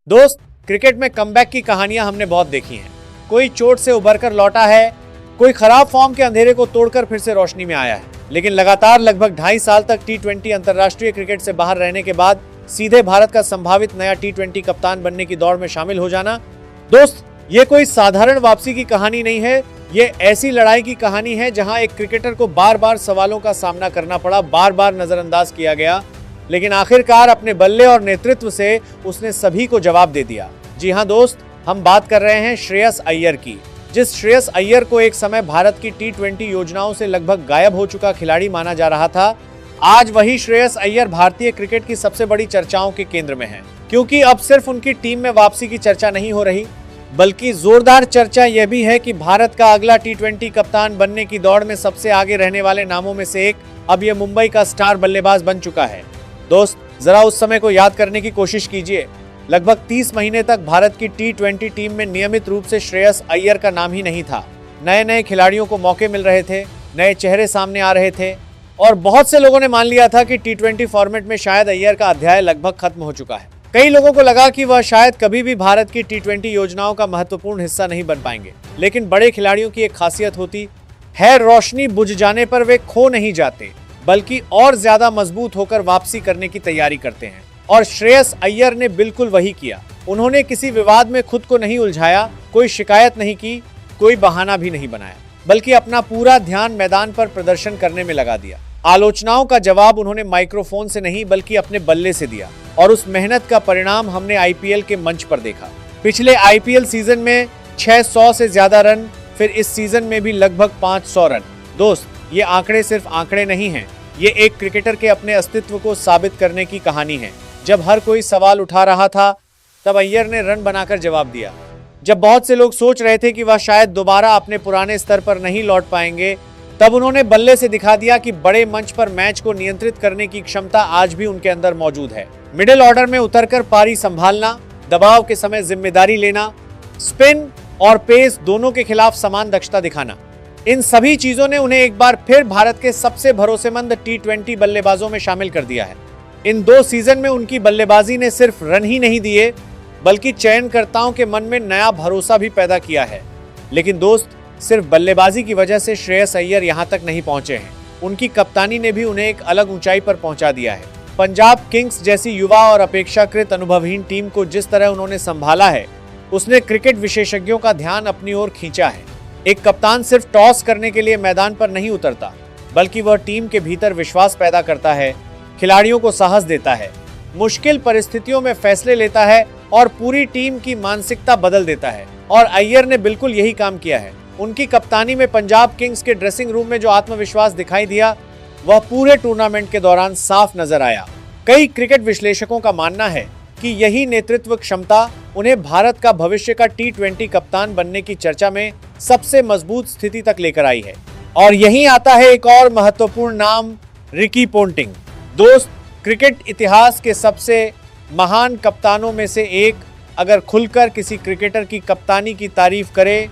दोस्त, क्रिकेट में कमबैक की कहानियां हमने बहुत देखी हैं। कोई चोट से उबरकर लौटा है, कोई खराब फॉर्म के अंधेरे को तोड़कर फिर से रोशनी में आया है। लेकिन लगातार लगभग 2.5 साल तक T20 अंतर्राष्ट्रीय क्रिकेट से बाहर रहने के बाद सीधे भारत का संभावित नया T20 कप्तान बनने की दौड़ में शामिल हो जाना, दोस्त, ये कोई साधारण वापसी की कहानी नहीं है। ये ऐसी लड़ाई की कहानी है जहां एक क्रिकेटर को बार बार सवालों का सामना करना पड़ा, बार बार नजरअंदाज किया गया, लेकिन आखिरकार अपने बल्ले और नेतृत्व से उसने सभी को जवाब दे दिया। जी हां दोस्त, हम बात कर रहे हैं श्रेयस अय्यर की। जिस श्रेयस अय्यर को एक समय भारत की T20 योजनाओं से लगभग गायब हो चुका खिलाड़ी माना जा रहा था, आज वही श्रेयस अय्यर भारतीय क्रिकेट की सबसे बड़ी चर्चाओं के केंद्र में है। क्योंकि अब सिर्फ उनकी टीम में वापसी की चर्चा नहीं हो रही, बल्कि जोरदार चर्चा यह भी है कि भारत का अगला T20 कप्तान बनने की दौड़ में सबसे आगे रहने वाले नामों में से एक अब यह मुंबई का स्टार बल्लेबाज बन चुका है। दोस्त, जरा उस समय को याद करने की कोशिश कीजिए। लगभग 30 महीने तक भारत की T20 टीम में नियमित रूप से श्रेयस अय्यर का नाम ही नहीं था। नए नए खिलाड़ियों को मौके मिल रहे थे, नए चेहरे सामने आ रहे थे और बहुत से लोगों ने मान लिया था कि T20 फॉर्मेट में शायद अय्यर का अध्याय लगभग खत्म हो चुका है। कई लोगों को लगा कि वह शायद कभी भी भारत की T20 योजनाओं का महत्वपूर्ण हिस्सा नहीं बन पाएंगे। लेकिन बड़े खिलाड़ियों की एक खासियत होती है, रोशनी बुझ जाने पर वे खो नहीं जाते, बल्कि और ज्यादा मजबूत होकर वापसी करने की तैयारी करते हैं। और श्रेयस अय्यर ने बिल्कुल वही किया। उन्होंने किसी विवाद में खुद को नहीं उलझाया, कोई शिकायत नहीं की, कोई बहाना भी नहीं बनाया, बल्कि अपना पूरा ध्यान मैदान पर प्रदर्शन करने में लगा दिया। आलोचनाओं का जवाब उन्होंने माइक्रोफोन से नहीं बल्कि अपने बल्ले से दिया और उस मेहनत का परिणाम हमने IPL के मंच पर देखा। पिछले IPL सीजन में 600 से ज्यादा रन, फिर इस सीजन में भी लगभग 500 रन। दोस्त, ये आंकड़े सिर्फ आंकड़े नहीं हैं, ये एक क्रिकेटर के अपने अस्तित्व को साबित करने की कहानी है। जब हर कोई सवाल उठा रहा था, तब अय्यर ने रन बनाकर जवाब दिया। जब बहुत से लोग सोच रहे थे कि वह शायद दोबारा अपने पुराने स्तर पर नहीं लौट पाएंगे, तब उन्होंने बल्ले से दिखा दिया कि बड़े मंच पर मैच को नियंत्रित करने की क्षमता आज भी उनके अंदर मौजूद है। मिडिल ऑर्डर में उतरकर पारी संभालना, दबाव के समय जिम्मेदारी लेना, स्पिन और पेस दोनों के खिलाफ समान दक्षता दिखाना, इन सभी चीजों ने उन्हें एक बार फिर भारत के सबसे भरोसेमंद T20 बल्लेबाजों में शामिल कर दिया है। इन 2 सीजन में उनकी बल्लेबाजी ने सिर्फ रन ही नहीं दिए, बल्कि चयनकर्ताओं के मन में नया भरोसा भी पैदा किया है। लेकिन दोस्त, सिर्फ बल्लेबाजी की वजह से श्रेयस अय्यर यहां तक नहीं पहुंचे हैं। उनकी कप्तानी ने भी उन्हें एक अलग ऊंचाई पर पहुंचा दिया है। पंजाब किंग्स जैसी युवा और अपेक्षाकृत अनुभवहीन टीम को जिस तरह उन्होंने संभाला है, उसने क्रिकेट विशेषज्ञों का ध्यान अपनी ओर खींचा है। एक कप्तान सिर्फ टॉस करने के लिए मैदान पर नहीं उतरता, बल्कि वह टीम के भीतर विश्वास पैदा करता है, खिलाड़ियों को साहस देता है, मुश्किल परिस्थितियों में फैसले लेता है और पूरी टीम की मानसिकता बदल देता है। और अय्यर ने बिल्कुल यही काम किया है। उनकी कप्तानी में पंजाब किंग्स के ड्रेसिंग रूम में जो आत्मविश्वास दिखाई दिया, वह पूरे टूर्नामेंट के दौरान साफ नजर आया। कई क्रिकेट विश्लेषकों का मानना है कि यही नेतृत्व क्षमता उन्हें भारत का भविष्य का T20 कप्तान बनने की चर्चा में सबसे मजबूत स्थिति तक लेकर आई है। और यहीं आता है एक और महत्वपूर्ण नाम, रिकी पोंटिंग। दोस्त, क्रिकेट इतिहास के सबसे महान कप्तानों में से एक अगर खुलकर किसी क्रिकेटर की कप्तानी की तारीफ करे,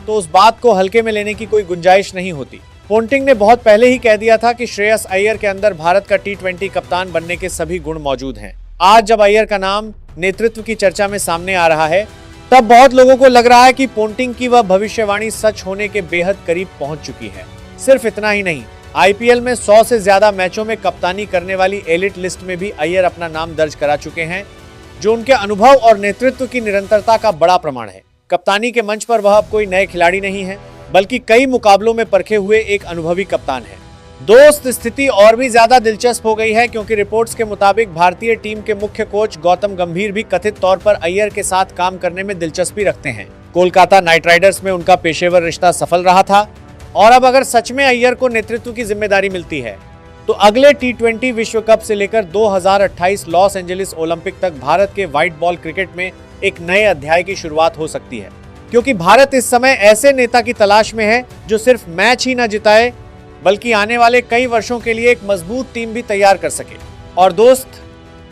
तो उस बात को हल्के में लेने की कोई गुंजाइश नहीं होती। पोंटिंग ने बहुत पहले ही कह दिया था कि श्रेयस अय्यर के अंदर भारत का T20 कप्तान बनने के सभी गुण मौजूद हैं। आज जब अय्यर का नाम नेतृत्व की चर्चा में सामने आ रहा है, तब बहुत लोगों को लग रहा है कि पोंटिंग की वह भविष्यवाणी सच होने के बेहद करीब पहुंच चुकी है। सिर्फ इतना ही नहीं, IPL में 100 से ज्यादा मैचों में कप्तानी करने वाली एलिट लिस्ट में भी अय्यर अपना नाम दर्ज करा चुके हैं, जो उनके अनुभव और नेतृत्व की निरंतरता का बड़ा प्रमाण है। कप्तानी के मंच पर वह अब कोई नए खिलाड़ी नहीं है, बल्कि कई मुकाबलों में परखे हुए एक अनुभवी कप्तान है। दोस्त, स्थिति और भी ज्यादा दिलचस्प हो गई है, क्योंकि रिपोर्ट्स के मुताबिक भारतीय टीम के मुख्य कोच गौतम गंभीर भी कथित तौर पर अय्यर के साथ काम करने में दिलचस्पी रखते हैं। कोलकाता नाइट राइडर्स में उनका पेशेवर रिश्ता सफल रहा था और अब अगर सच में अय्यर को नेतृत्व की जिम्मेदारी मिलती है, तो अगले T20 विश्व कप से लेकर 2028 लॉस एंजलिस ओलंपिक तक भारत के व्हाइट बॉल क्रिकेट में एक नए अध्याय की शुरुआत हो सकती है। क्योंकि भारत इस समय ऐसे नेता की तलाश में है जो सिर्फ मैच ही न जिताए, बल्कि आने वाले कई वर्षों के लिए एक मजबूत टीम भी तैयार कर सके। और दोस्त,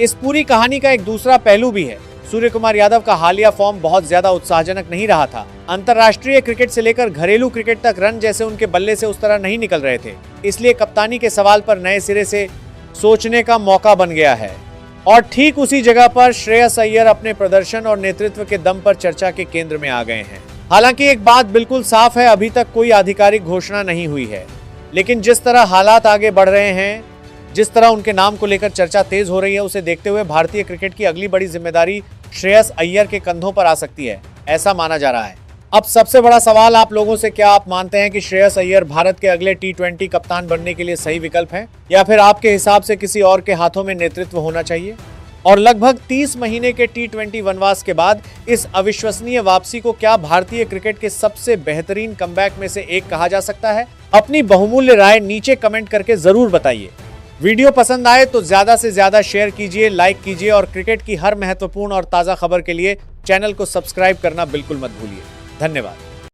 इस पूरी कहानी का एक दूसरा पहलू भी है। सूर्यकुमार यादव का हालिया फॉर्म बहुत ज्यादा उत्साहजनक नहीं रहा था। अंतर्राष्ट्रीय क्रिकेट से लेकर घरेलू क्रिकेट तक रन जैसे उनके बल्ले से उस तरह नहीं निकल रहे थे। इसलिए कप्तानी के सवाल पर नए सिरे से सोचने का मौका बन गया है। और ठीक उसी जगह पर श्रेयस अय्यर अपने प्रदर्शन और नेतृत्व के दम पर चर्चा के केंद्र में आ गए हैं। हालांकि एक बात बिल्कुल साफ है, अभी तक कोई आधिकारिक घोषणा नहीं हुई है, लेकिन जिस तरह हालात आगे बढ़ रहे हैं, जिस तरह उनके नाम को लेकर चर्चा तेज हो रही है, उसे देखते हुए भारतीय क्रिकेट की अगली बड़ी जिम्मेदारी श्रेयस अय्यर के कंधों पर आ सकती है, ऐसा माना जा रहा है। अब सबसे बड़ा सवाल आप लोगों से, क्या आप मानते हैं कि श्रेयस अय्यर भारत के अगले T20 कप्तान बनने के लिए सही विकल्प हैं, या फिर आपके हिसाब से किसी और के हाथों में नेतृत्व होना चाहिए? और लगभग 30 महीने के T20 वनवास के बाद इस अविश्वसनीय वापसी को क्या भारतीय क्रिकेट के सबसे बेहतरीन कमबैक में से एक कहा जा सकता है? अपनी बहुमूल्य राय नीचे कमेंट करके जरूर बताइए। वीडियो पसंद आए तो ज्यादा से ज्यादा शेयर कीजिए, लाइक कीजिए और क्रिकेट की हर महत्वपूर्ण और ताजा खबर के लिए चैनल को सब्सक्राइब करना बिल्कुल मत भूलिए। धन्यवाद।